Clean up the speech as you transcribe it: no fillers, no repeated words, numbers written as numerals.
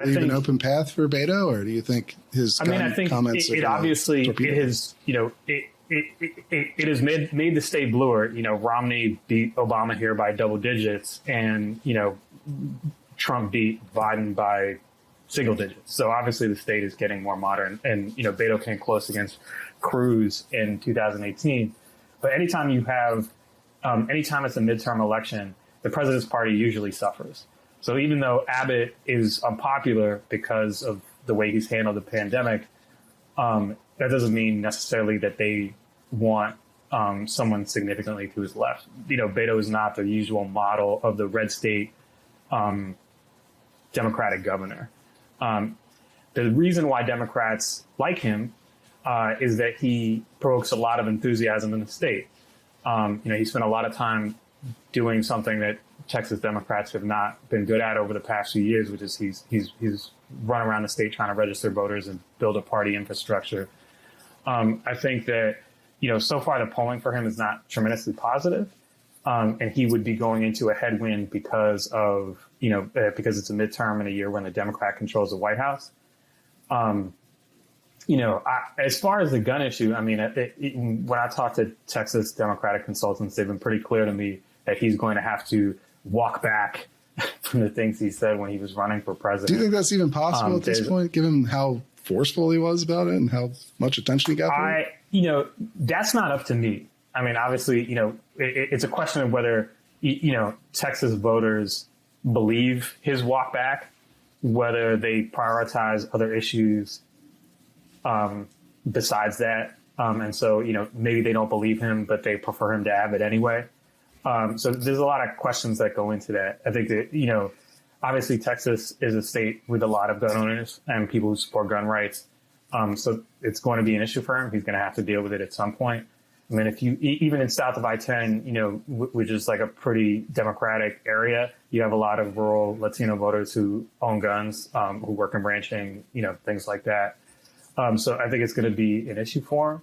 leave an open path for Beto, or do you think his I think comments it obviously it has, it has made the state bluer. Romney beat Obama here by double digits, and Trump beat Biden by single digits. So obviously the state is getting more modern, and Beto came close against Cruz in 2018. But anytime you have, anytime it's a midterm election, the president's party usually suffers. So even though Abbott is unpopular because of the way he's handled the pandemic, that doesn't mean necessarily that they want someone significantly to his left. Beto is not the usual model of the red state Democratic governor. The reason why Democrats like him is that he provokes a lot of enthusiasm in the state. He spent a lot of time doing something that Texas Democrats have not been good at over the past few years, which is he's run around the state trying to register voters and build a party infrastructure. I think that, so far the polling for him is not tremendously positive. And he would be going into a headwind because it's a midterm in a year when the Democrat controls the White House. As far as the gun issue, when I talk to Texas Democratic consultants, they've been pretty clear to me that he's going to have to walk back from the things he said when he was running for president. Do you think that's even possible at this point, given how forceful he was about it and how much attention he got for it? That's not up to me. Obviously, it's a question of whether, Texas voters believe his walk back, whether they prioritize other issues besides that. And so, maybe they don't believe him, but they prefer him to Abbott anyway. So there's a lot of questions that go into that. I think that, obviously Texas is a state with a lot of gun owners and people who support gun rights. So it's going to be an issue for him. He's going to have to deal with it at some point. If you, even in south of I-10, which is like a pretty democratic area, you have a lot of rural Latino voters who own guns, who work in ranching, things like that. So I think it's going to be an issue for him.